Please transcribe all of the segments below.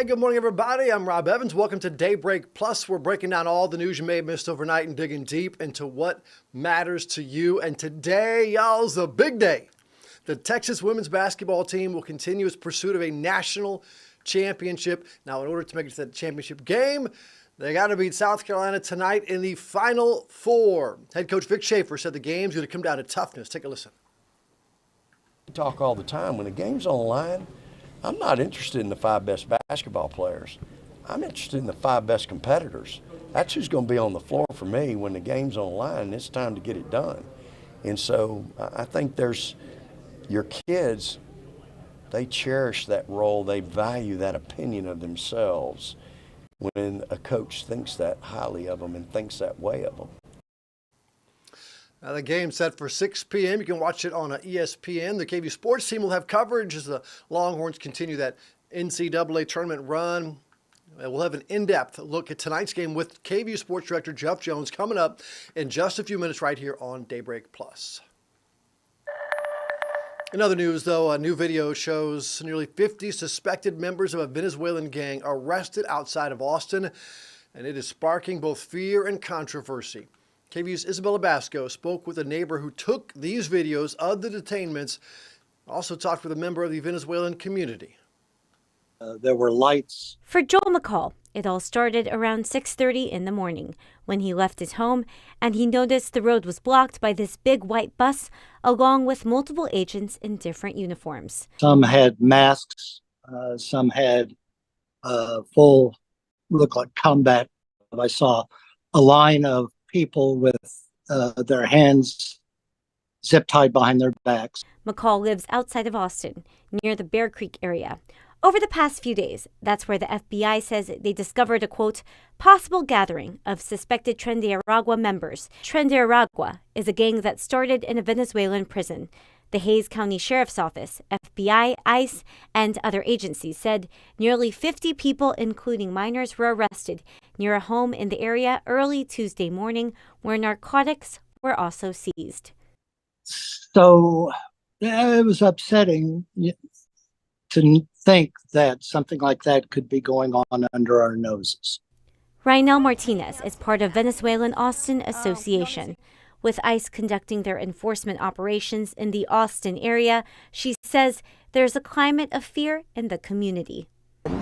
Hey, good morning, everybody. I'm Rob Evans. Welcome to Daybreak Plus. We're breaking down all the news you may have missed overnight and digging deep into what matters to you. And today, y'all, is a big day. The Texas women's basketball team will continue its pursuit of a national championship. Now, in order to make it to that championship game, they got to beat South Carolina tonight in the Final Four. Head coach Vic Schaefer said the game's going to come down to toughness. Take a listen. We talk all the time. When the game's on the line, I'm not interested in the 5 best basketball players. I'm interested in the 5 best competitors. That's who's going to be on the floor for me when the game's on the line and it's time to get it done. And so I think there's your kids, they cherish that role. They value that opinion of themselves when a coach thinks that highly of them and thinks that way of them. Now, the game's set for 6 p.m. You can watch it on ESPN. The KVUE sports team will have coverage as the Longhorns continue that NCAA tournament run. We'll have an in-depth look at tonight's game with KVUE sports director Jeff Jones coming up in just a few minutes right here on Daybreak Plus. In other news, though, a new video shows nearly 50 suspected members of a Venezuelan gang arrested outside of Austin, and it is sparking both fear and controversy. KVUE's Isabella Basco spoke with a neighbor who took these videos of the detainments, also talked with a member of the Venezuelan community. There were lights. For Joel McCall, it all started around 6:30 in the morning when he left his home and he noticed the road was blocked by this big white bus along with multiple agents in different uniforms. Some had masks, some had full, looked like combat. I saw a line of people with their hands zip tied behind their backs. McCall lives outside of Austin, near the Bear Creek area. Over the past few days, that's where the FBI says they discovered a, quote, possible gathering of suspected Tren de Aragua members. Tren de Aragua is a gang that started in a Venezuelan prison. The Hays County Sheriff's Office, FBI, ICE, and other agencies said nearly 50 people, including minors, were arrested near a home in the area early Tuesday morning where narcotics were also seized. So it was upsetting to think that something like that could be going on under our noses. Rainel Martinez is part of Venezuelan Austin Association. With ICE conducting their enforcement operations in the Austin area, she says there's a climate of fear in the community.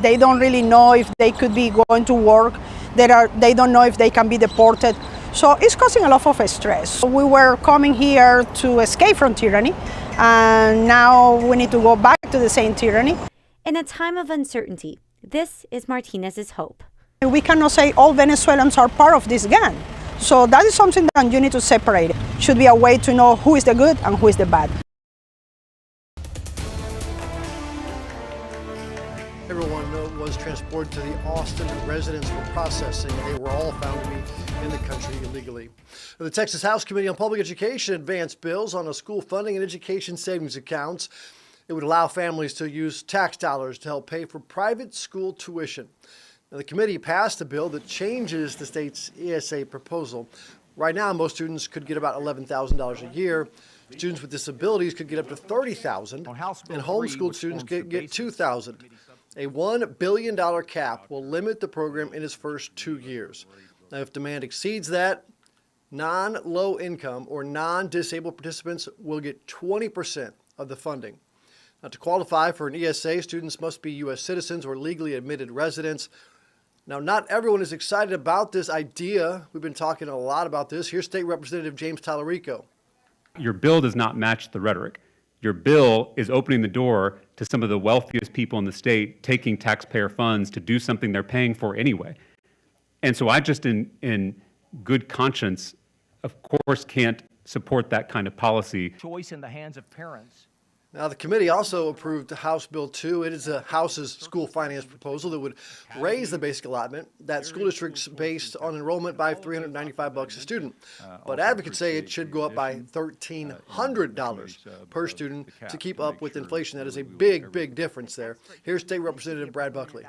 They don't really know if they could be going to work. They don't know if they can be deported. So it's causing a lot of stress. We were coming here to escape from tyranny, and now we need to go back to the same tyranny. In a time of uncertainty, this is Martinez's hope. We cannot say all Venezuelans are part of this gang. So that is something that you need to separate. Should be a way to know who is the good and who is the bad. Everyone was transported to the Austin residence for processing. They were all found to be in the country illegally. The Texas House Committee on Public Education advanced bills on school funding and education savings accounts. It would allow families to use tax dollars to help pay for private school tuition. Now, the committee passed a bill that changes the state's ESA proposal. Right now, most students could get about $11,000 a year. Students with disabilities could get up to $30,000, and homeschooled students get $2,000. A $1 billion cap will limit the program in its first 2 years. Now, if demand exceeds that, non-low income or non-disabled participants will get 20% of the funding. Now, to qualify for an ESA, students must be U.S. citizens or legally admitted residents. Now, not everyone is excited about this idea. We've been talking a lot about this. Here's State Representative James Tallarico. Your bill does not match the rhetoric. Your bill is opening the door to some of the wealthiest people in the state taking taxpayer funds to do something they're paying for anyway. And so I just, in good conscience, of course, can't support that kind of policy. Choice in the hands of parents. Now, the committee also approved House Bill 2. It is the House's school finance proposal that would raise the basic allotment that school districts based on enrollment by $395 a student. But advocates say it should go up by $1,300 per student to keep up with inflation. That is a big, big difference there. Here's State Representative Brad Buckley.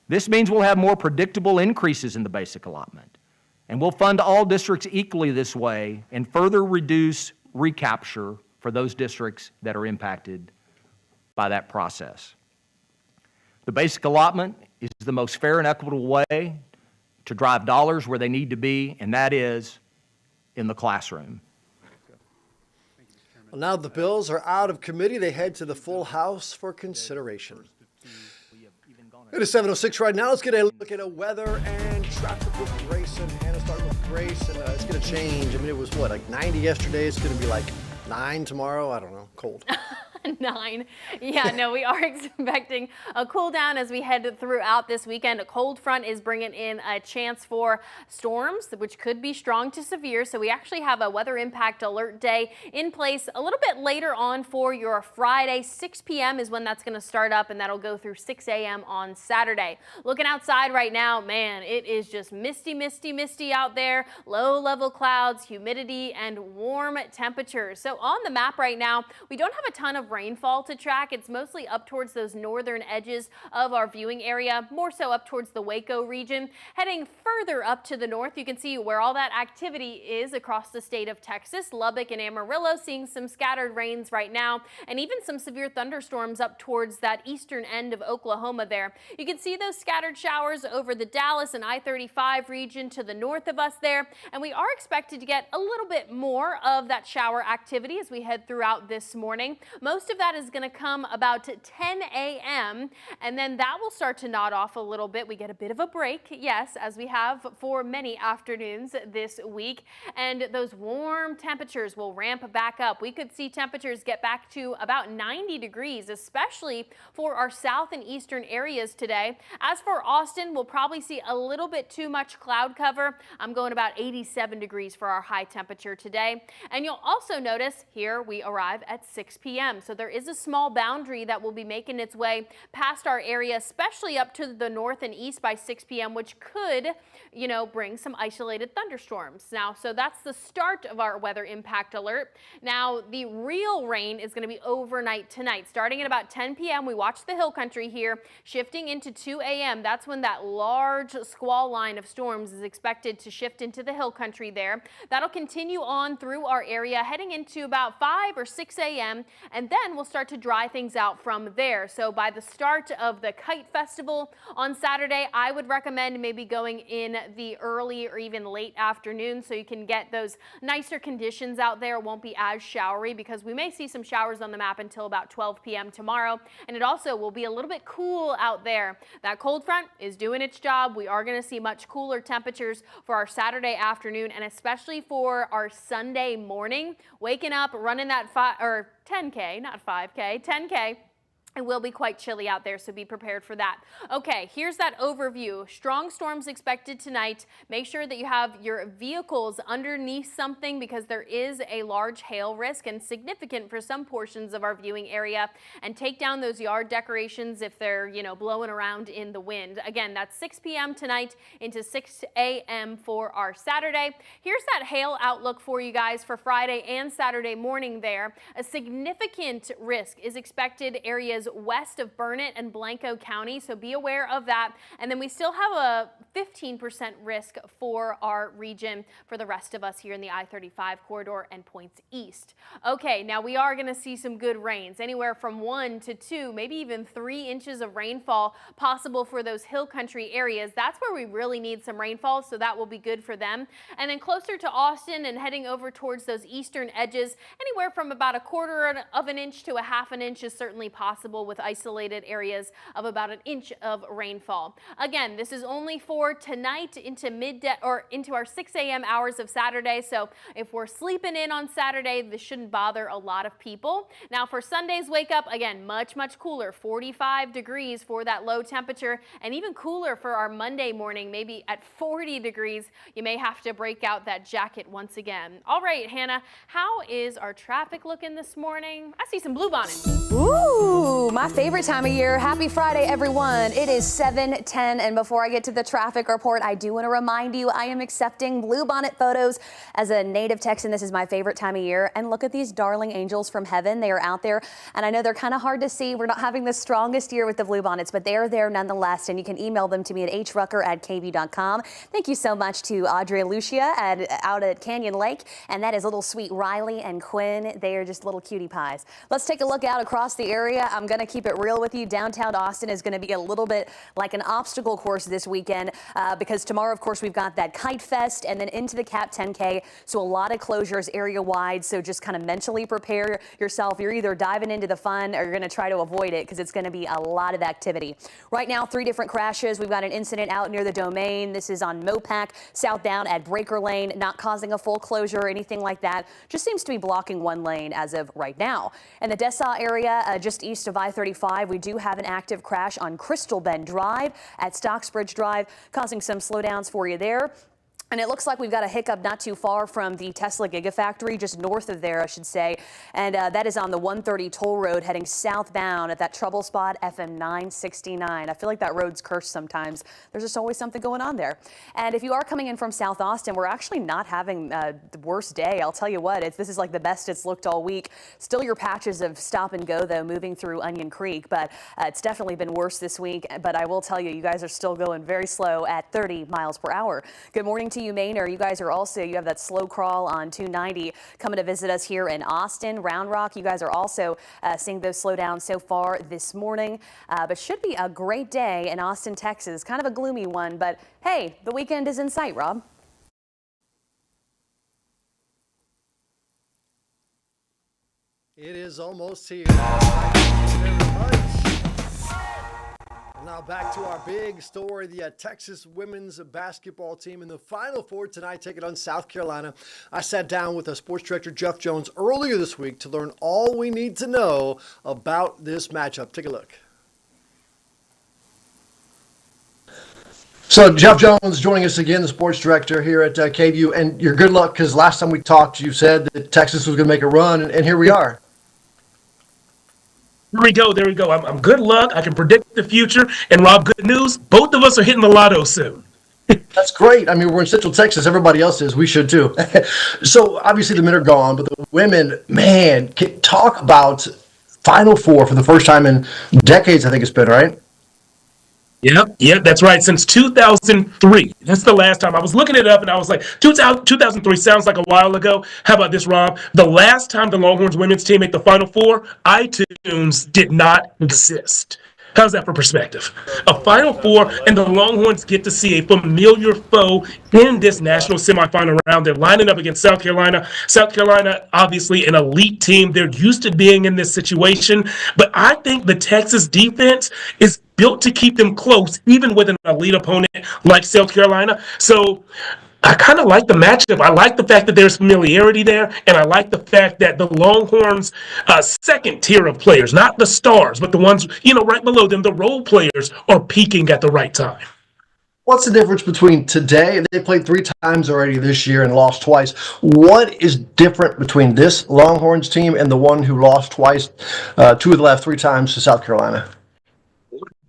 This means we'll have more predictable increases in the basic allotment. And we'll fund all districts equally this way and further reduce recapture for those districts that are impacted by that process. The basic allotment is the most fair and equitable way to drive dollars where they need to be, and that is in the classroom. Well, now the bills are out of committee. They head to the full House for consideration. It is 7:06 right now. Let's get a look at weather and traffic with Grace. And Hannah, starting with Grace, and it's going to change. I mean, it was what, like 90 yesterday. It's going to be like 9 tomorrow. I don't know. Cold. 9. Yeah, no, we are expecting a cool down as we head throughout this weekend. A cold front is bringing in a chance for storms, which could be strong to severe. So we actually have a weather impact alert day in place a little bit later on for your Friday. 6 p.m. is when that's going to start up, and that'll go through 6 a.m. on Saturday. Looking outside right now, man, it is just misty, misty, misty out there. Low level clouds, humidity, and warm temperatures. So on the map right now, we don't have a ton of rainfall to track. It's mostly up towards those northern edges of our viewing area, more so up towards the Waco region. Heading further up to the north, you can see where all that activity is across the state of Texas. Lubbock and Amarillo seeing some scattered rains right now, and even some severe thunderstorms up towards that eastern end of Oklahoma there. You can see those scattered showers over the Dallas and I-35 region to the north of us there, and we are expected to get a little bit more of that shower activity as we head throughout this morning. Most of that is going to come about 10 a.m. and then that will start to nod off a little bit. We get a bit of a break, yes, as we have for many afternoons this week, and those warm temperatures will ramp back up. We could see temperatures get back to about 90 degrees, especially for our south and eastern areas today. As for Austin, we'll probably see a little bit too much cloud cover. I'm going about 87 degrees for our high temperature today. And you'll also notice here we arrive at 6 p.m. So there is a small boundary that will be making its way past our area, especially up to the north and east by 6 p.m., which could, bring some isolated thunderstorms. Now, so that's the start of our weather impact alert. Now, the real rain is going to be overnight tonight. Starting at about 10 p.m., we watch the hill country here, shifting into 2 a.m. That's when that large squall line of storms is expected to shift into the hill country there. That'll continue on through our area, heading into about 5 or 6 a.m., and then we'll start to dry things out from there. So by the start of the Kite Festival on Saturday, I would recommend maybe going in the early or even late afternoon so you can get those nicer conditions out there. It won't be as showery because we may see some showers on the map until about 12 p.m. tomorrow. And it also will be a little bit cool out there. That cold front is doing its job. We are going to see much cooler temperatures for our Saturday afternoon, and especially for our Sunday morning. Waking up, running that 10K, not 5K, 10K. It will be quite chilly out there, so be prepared for that. Okay, here's that overview. Strong storms expected tonight. Make sure that you have your vehicles underneath something because there is a large hail risk and significant for some portions of our viewing area. And take down those yard decorations if they're, blowing around in the wind. Again, that's 6 p.m. tonight into 6 a.m. for our Saturday. Here's that hail outlook for you guys for Friday and Saturday morning there. A significant risk is expected areas west of Burnett and Blanco County, so be aware of that. And then we still have a 15% risk for our region for the rest of us here in the I-35 corridor and points east. Okay, now we are going to see some good rains, anywhere from 1 to 2, maybe even 3 inches of rainfall possible for those hill country areas. That's where we really need some rainfall, so that will be good for them. And then closer to Austin and heading over towards those eastern edges, anywhere from about 1/4 of an inch to 1/2 an inch is certainly possible with isolated areas of about 1 inch of rainfall. Again, this is only for tonight into into our 6 a.m. hours of Saturday. So if we're sleeping in on Saturday, this shouldn't bother a lot of people. Now for Sunday's wake up, again, much cooler, 45 degrees for that low temperature, and even cooler for our Monday morning, maybe at 40 degrees. You may have to break out that jacket once again. All right, Hannah, how is our traffic looking this morning? I see some bluebonnets. Ooh, my favorite time of year. Happy Friday, everyone. It is 7:10, and before I get to the traffic traffic report, I do want to remind you I am accepting bluebonnet photos. As a native Texan, this is my favorite time of year. And look at these darling angels from heaven. They are out there, and I know they're kind of hard to see. We're not having the strongest year with the bluebonnets, but they are there nonetheless, and you can email them to me at hrucker@kvu.com. Thank you so much to Audrey and Lucia out at Canyon Lake, and that is little sweet Riley and Quinn. They are just little cutie pies. Let's take a look out across the area. I'm going to keep it real with you. Downtown Austin is going to be a little bit like an obstacle course this weekend because tomorrow, of course, we've got that Kite Fest and then into the Cap 10K. So a lot of closures area wide. So just kind of mentally prepare yourself. You're either diving into the fun or you're going to try to avoid it because it's going to be a lot of activity. Right now, 3 different crashes. We've got an incident out near the Domain. This is on Mopac, southbound at Breaker Lane, not causing a full closure or anything like that. Just seems to be blocking one lane as of right now. In the Dessau area, just east of I-35, we do have an active crash on Crystal Bend Drive at Stocksbridge Drive, causing some slowdowns for you there. And it looks like we've got a hiccup not too far from the Tesla Gigafactory, just north of there, I should say. And that is on the 130 toll road heading southbound at that trouble spot, FM 969. I feel like that road's cursed sometimes. There's just always something going on there. And if you are coming in from South Austin, we're actually not having the worst day. I'll tell you what, this is like the best it's looked all week. Still your patches of stop and go, though, moving through Onion Creek. But it's definitely been worse this week. But I will tell you, you guys are still going very slow at 30 miles per hour. Good morning to you, Mainer. You guys are also, you have that slow crawl on 290 coming to visit us here in Austin. Round Rock, you guys are also seeing those slow down so far this morning. But should be a great day in Austin, Texas. Kind of a gloomy one, but hey, the weekend is in sight, Rob. It is almost here. Thank you very much. Now back to our big story. The Texas women's basketball team in the Final Four tonight taking on South Carolina. I sat down with sports director Jeff Jones earlier this week to learn all we need to know about this matchup. Take a look. So Jeff Jones joining us again, the sports director here at KVUE. And your good luck, because last time we talked, you said that Texas was going to make a run, and here we are. There we go. I'm good luck. I can predict the future. And Rob, good news. Both of us are hitting the lotto soon. That's great. I mean, we're in Central Texas. Everybody else is. We should too. So obviously the men are gone, but the women, man, can talk about Final Four for the first time in decades, I think it's been, right? Yep, that's right. Since 2003. That's the last time. I was looking it up and I was like, 2003 sounds like a while ago. How about this, Rob? The last time the Longhorns women's team made the Final Four, iTunes did not exist. How's that for perspective? A Final Four, and the Longhorns get to see a familiar foe in this national semifinal round. They're lining up against South Carolina. South Carolina, obviously an elite team. They're used to being in this situation. But I think the Texas defense is built to keep them close, even with an elite opponent like South Carolina. So I kind of like the matchup. I like the fact that there's familiarity there, and I like the fact that the Longhorns' second tier of players, not the stars, but the ones, right below them, the role players, are peaking at the right time. What's the difference between today? They played 3 times already this year and lost twice. What is different between this Longhorns team and the one who lost twice, 2 of the last 3 times to South Carolina?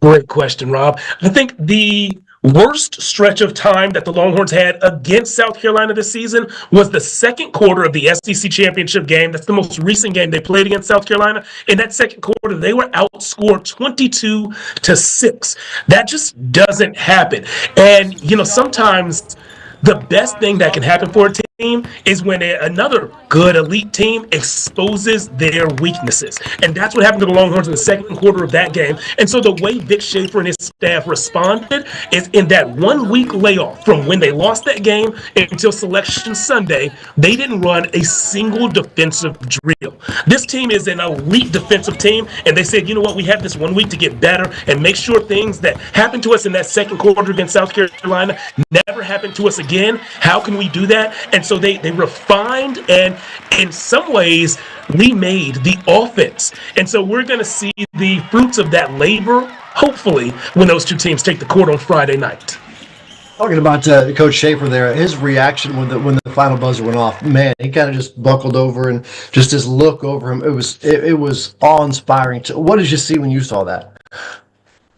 Great question, Rob. I think the worst stretch of time that the Longhorns had against South Carolina this season was the second quarter of the SEC championship game. That's the most recent game they played against South Carolina. In that second quarter, they were outscored 22-6. That just doesn't happen. And, sometimes the best thing that can happen for a team is when another good elite team exposes their weaknesses. And that's what happened to the Longhorns in the second quarter of that game. And so the way Vic Schaefer and his staff responded is in that 1 week layoff from when they lost that game until Selection Sunday, they didn't run a single defensive drill. This team is an elite defensive team, and they said, you know what, we have this 1 week to get better and make sure things that happened to us in that second quarter against South Carolina never happen to us again. How can we do that? And so they refined and in some ways remade the offense. And so we're going to see the fruits of that labor, hopefully, when those two teams take the court on Friday night. Talking about Coach Schaefer there, his reaction when the final buzzer went off, man, he kind of just buckled over and just his look over him, it was awe-inspiring. What did you see when you saw that?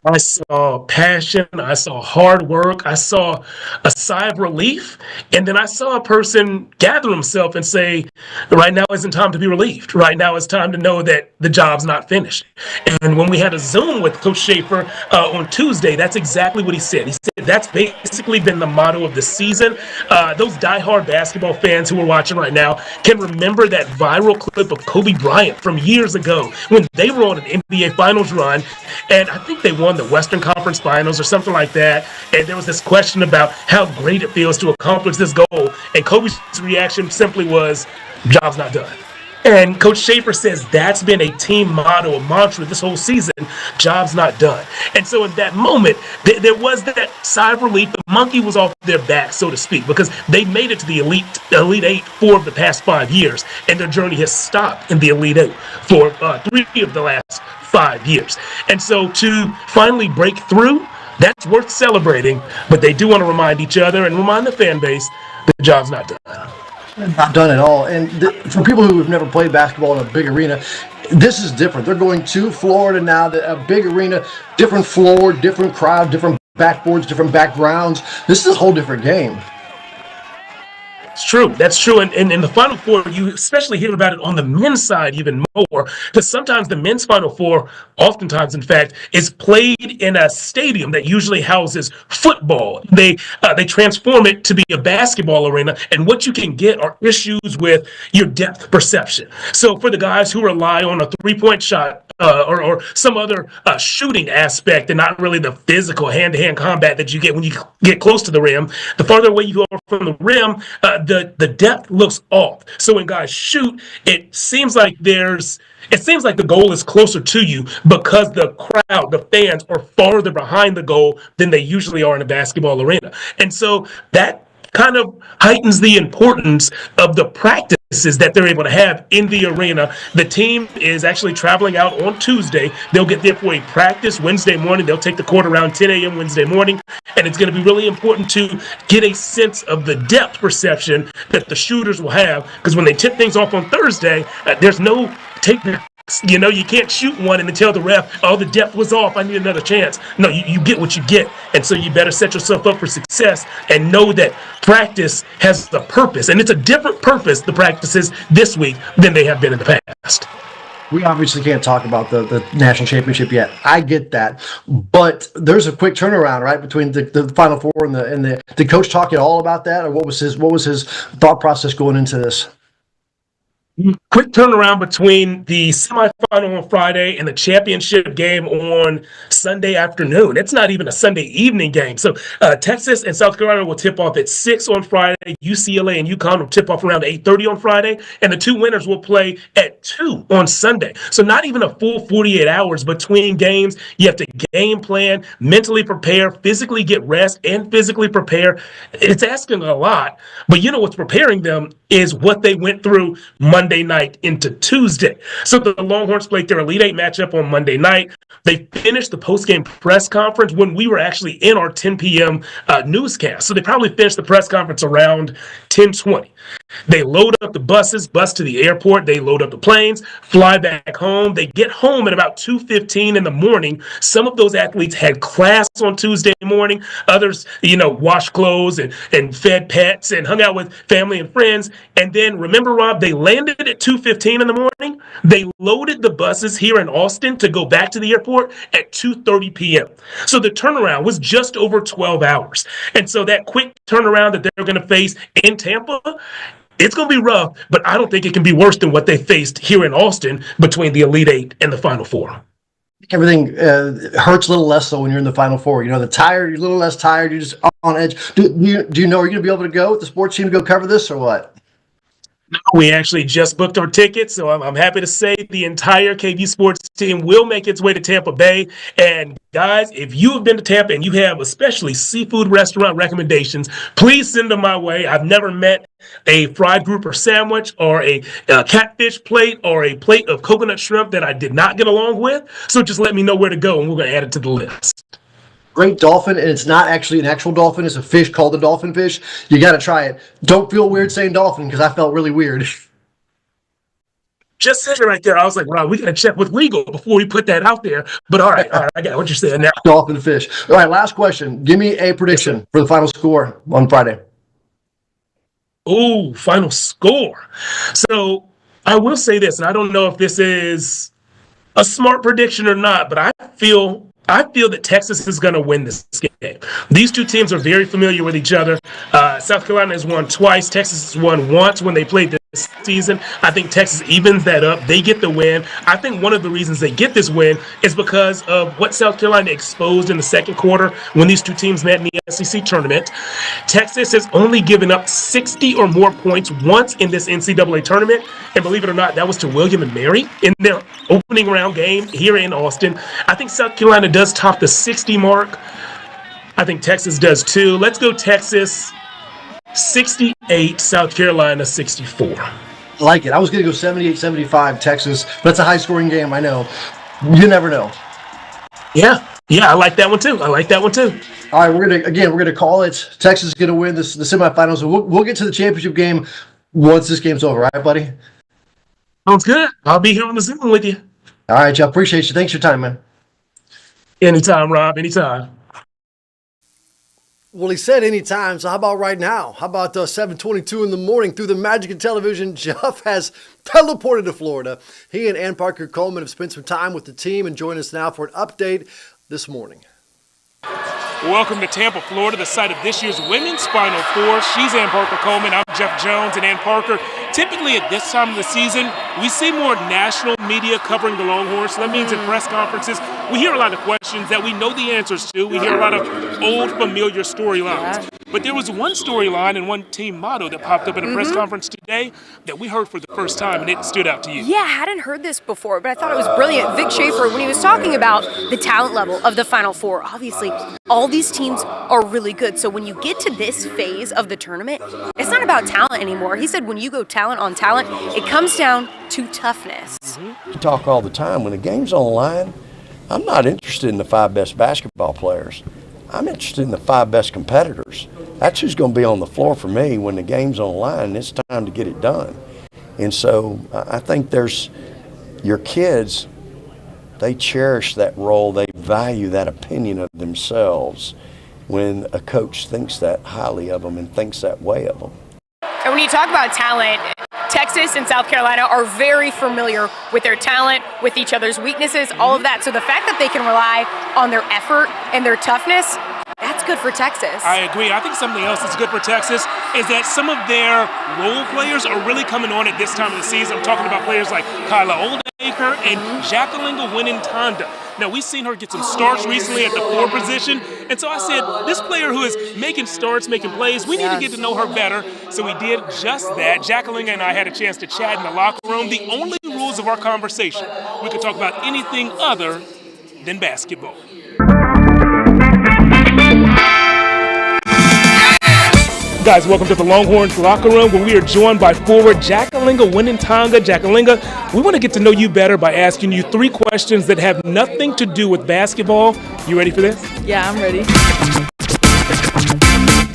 I saw passion. I saw hard work. I saw a sigh of relief. And then I saw a person gather himself and say, right now isn't time to be relieved. Right now it's time to know that the job's not finished. And when we had a Zoom with Coach Schaefer on Tuesday, that's exactly what he said. He said that's basically been the motto of the season. Those diehard basketball fans who are watching right now can remember that viral clip of Kobe Bryant from years ago when they were on an NBA Finals run. And I think they won the Western Conference Finals or something like that. And there was this question about how great it feels to accomplish this goal. And Kobe's reaction simply was, job's not done. And Coach Schaefer says that's been a team motto, a mantra this whole season, job's not done. And so in that moment, there was that sigh of relief. The monkey was off their back, so to speak, because they made it to the Elite Eight 4 of the past 5 years, and their journey has stopped in the Elite Eight for 3 of the last 5 years. And so to finally break through, that's worth celebrating, but they do want to remind each other and remind the fan base the job's not done. Not done at all. And for people who have never played basketball in a big arena, this is different. They're going to Florida now, a big arena, different floor, different crowd, different backboards, different backgrounds. This is a whole different game. It's true. That's true. And in the Final Four, you especially hear about it on the men's side even more, because sometimes the men's Final Four, oftentimes, in fact, is played in a stadium that usually houses football. They transform it to be a basketball arena, and what you can get are issues with your depth perception. So for the guys who rely on a three-point shot, or some other shooting aspect and not really the physical hand-to-hand combat that you get when you get close to the rim, the farther away you go from the rim, the depth looks off. So when guys shoot, it seems like the goal is closer to you because the crowd, the fans, are farther behind the goal than they usually are in a basketball arena. And so that kind of heightens the importance of the practices that they're able to have in the arena. The team is actually traveling out on Tuesday. They'll get there for a practice Wednesday morning. They'll take the court around 10 a.m. Wednesday morning, and it's going to be really important to get a sense of the depth perception that the shooters will have, because when they tip things off on Thursday, there's no take back. You know, you can't shoot one and then tell the ref, oh, the depth was off, I need another chance. No, you get what you get. And so you better set yourself up for success and know that practice has a purpose. And it's a different purpose, the practices this week, than they have been in the past. We obviously can't talk about the national championship yet. I get that. But there's a quick turnaround, right, between the Final Four and the did Coach talk at all about that? Or what was his thought process going into this? Quick turnaround between the semifinal on Friday and the championship game on Sunday afternoon. It's not even a Sunday evening game. So Texas and South Carolina will tip off at 6 on Friday. UCLA and UConn will tip off around 8:30 on Friday. And the two winners will play at 2 on Sunday. So not even a full 48 hours between games. You have to game plan, mentally prepare, physically get rest, and physically prepare. It's asking a lot. But you know what's preparing them is what they went through Monday night into Tuesday. So the Longhorns played their Elite Eight matchup on Monday night. They finished the post-game press conference when we were actually in our 10 p.m. Newscast. So they probably finished the press conference around 10:20. They load up the bus to the airport. They load up the planes, fly back home. They get home at about 2:15 in the morning. Some of those athletes had class on Tuesday morning. Others, washed clothes and fed pets and hung out with family and friends. And then, remember, Rob, they landed at 2:15 in the morning. They loaded the buses here in Austin to go back to the airport at 2:30 p.m. So the turnaround was just over 12 hours. And so that quick turnaround that they're going to face in Tampa, it's going to be rough, but I don't think it can be worse than what they faced here in Austin between the Elite Eight and the Final Four. Everything hurts a little less so when you're in the Final Four. You're tired, you're a little less tired, you're just on edge. Do you know, are you going to be able to go with the sports team to go cover this or what? No, we actually just booked our tickets, so I'm happy to say the entire KVUE sports team will make its way to Tampa Bay. And guys, if you have been to Tampa and you have especially seafood restaurant recommendations, please send them my way. I've never met a fried grouper sandwich or a catfish plate or a plate of coconut shrimp that I did not get along with. So just let me know where to go, and we're going to add it to the list. Great dolphin, and it's not actually an actual dolphin. It's a fish called the dolphin fish. You got to try it. Don't feel weird saying dolphin, because I felt really weird. just sitting right there. I was like, wow, we got to check with legal before we put that out there. But all right, I got what you're saying now. Dolphin fish. All right, last question. Give me a prediction for the final score on Friday. Ooh, final score. So I will say this, and I don't know if this is a smart prediction or not, but I feel that Texas is going to win this game. These two teams are very familiar with each other. South Carolina has won twice. Texas has won once when they played this season. I think Texas evens that up. They get the win. I think one of the reasons they get this win is because of what South Carolina exposed in the second quarter when these two teams met in the SEC tournament. Texas has only given up 60 or more points once in this NCAA tournament, and believe it or not, that was to William and Mary in their opening round game here in Austin. I think South Carolina does top the 60 mark. I think Texas does too. Let's go Texas 68, South Carolina 64. I like it. I was going to go 78-75 Texas, but that's a high-scoring game, I know. You never know. Yeah, I like that one too. All right, we're gonna call it. Texas is gonna win the semifinals. We'll get to the championship game once this game's over. All right, buddy. Sounds good. I'll be here on the Zoom with you. All right, Joe. Appreciate you. Thanks for your time, man. Anytime, Rob. Anytime. Well, he said anytime, so how about right now? How about 7:22 in the morning through the magic of television? Jeff has teleported to Florida. He and Ann Parker Coleman have spent some time with the team and join us now for an update this morning. Welcome to Tampa, Florida, the site of this year's Women's Final Four. She's Ann Parker Coleman. I'm Jeff Jones. And Ann Parker, typically at this time of the season, we see more national media covering the Longhorns. So that means in press conferences, we hear a lot of questions that we know the answers to. We hear a lot of old, familiar storylines. But there was one storyline and one team motto that popped up in a press conference today that we heard for the first time, and it stood out to you. Yeah, I hadn't heard this before, but I thought it was brilliant. Vic Schaefer, when he was talking about the talent level of the Final Four, obviously all these teams are really good. So when you get to this phase of the tournament, it's not about talent anymore. He said when you go talent on talent, it comes down to toughness. You talk all the time. When the game's on the line, I'm not interested in the 5 best basketball players. I'm interested in the 5 best competitors. That's who's going to be on the floor for me when the game's on the line and it's time to get it done. And so I think there's your kids, they cherish that role. They value that opinion of themselves when a coach thinks that highly of them and thinks that way of them. And when you talk about talent, Texas and South Carolina are very familiar with their talent, with each other's weaknesses, all of that. So the fact that they can rely on their effort and their toughness, that's good for Texas. I agree. I think something else that's good for Texas is that some of their role players are really coming on at this time of the season. I'm talking about players like Kyla Oldacre and Jacqueline Winning-Tanda. Now, we've seen her get some starts recently at the 4 position, and so I said, this player who is making starts, making plays, we need to get to know her better. So we did just that. Jacqueline and I had a chance to chat in the locker room. The only rules of our conversation, we could talk about anything other than basketball. Guys, welcome to the Longhorns locker room where we are joined by forward Jacqueline Winning-Tanda. Jacqueline, we want to get to know you better by asking you 3 questions that have nothing to do with basketball. You ready for this? Yeah, I'm ready.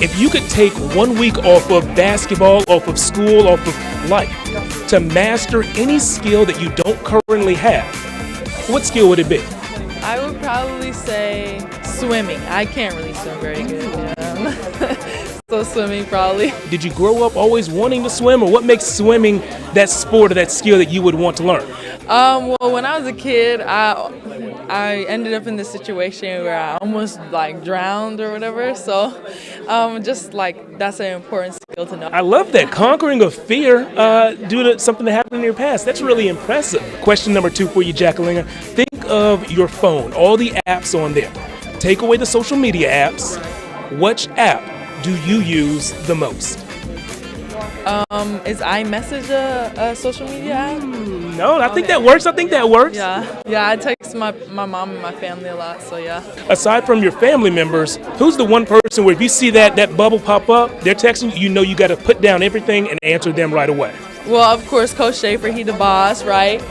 If you could take 1 week off of basketball, off of school, off of life, to master any skill that you don't currently have, what skill would it be? I would probably say swimming. I can't really swim very good. Yeah. So swimming probably. Did you grow up always wanting to swim, or what makes swimming that sport or that skill that you would want to learn? Well, when I was a kid, I ended up in this situation where I almost drowned or whatever. So just that's an important skill to know. I love that. Conquering a fear due to something that happened in your past. That's really impressive. Question number 2 for you, Jacqueline. Think of your phone, all the apps on there. Take away the social media apps. Which app do you use the most? Is iMessage a social media app? No, I think that works. Yeah, I text my mom and my family a lot, so yeah. Aside from your family members, who's the one person where if you see that bubble pop up, they're texting you, you got to put down everything and answer them right away? Well, of course, Coach Schaefer, he the boss, right?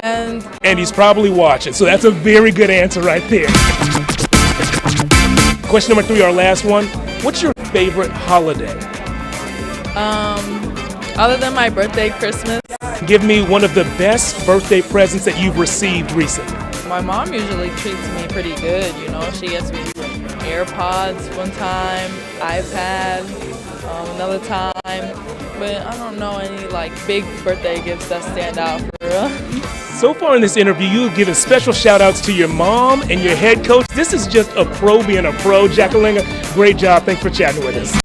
And he's probably watching, so that's a very good answer right there. Question number 3, our last one. What's your favorite holiday? Other than my birthday, Christmas, give me one of the best birthday presents that you've received recently. My mom usually treats me pretty good, you know. She gets me AirPods one time, iPad another time, but I don't know any like big birthday gifts that stand out for real. So far in this interview, you've given special shout outs to your mom and your head coach. This is just a pro being a pro. Jackalinga, great job. Thanks for chatting with us.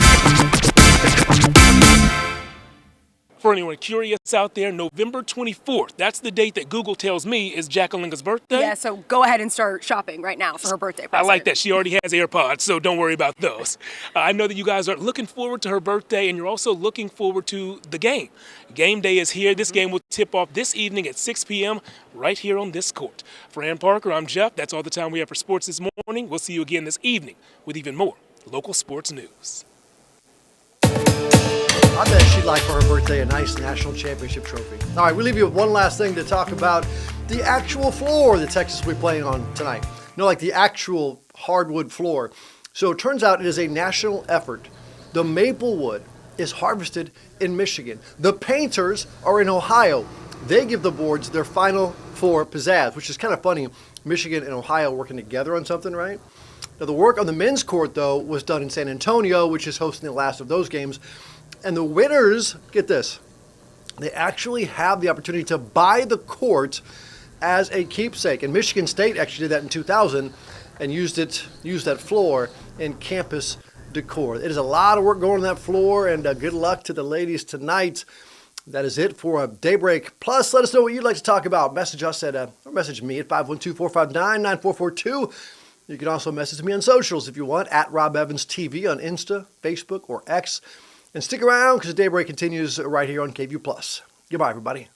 For anyone curious out there, November 24th, that's the date that Google tells me is Jackalinga's birthday. Yeah, so go ahead and start shopping right now for her birthday present. I like that. She already has AirPods, so don't worry about those. I know that you guys are looking forward to her birthday, and you're also looking forward to the game. Game day is here. This game will tip off this evening at 6 p.m. right here on this court. For Ann Parker, I'm Jeff. That's all the time we have for sports this morning. We'll see you again this evening with even more local sports news. I bet she'd like for her birthday a nice national championship trophy. All right, we leave you with one last thing to talk about. The actual floor the Texans will be playing on tonight. No, like the actual hardwood floor. So it turns out it is a national effort. The maple wood is harvested in Michigan. The painters are in Ohio. They give the boards their final floor pizzazz, which is kind of funny. Michigan and Ohio working together on something, right? Now, the work on the men's court, though, was done in San Antonio, which is hosting the last of those games. And the winners, get this, they actually have the opportunity to buy the court as a keepsake. And Michigan State actually did that in 2000 and used that floor in campus decor. It is a lot of work going on that floor, and good luck to the ladies tonight. That is it for Daybreak. Plus, let us know what you'd like to talk about. Message us or message me at 512-459-9442. You can also message me on socials if you want, at Rob Evans TV on Insta, Facebook, or X. And stick around because Daybreak continues right here on KVUE+. Goodbye, everybody.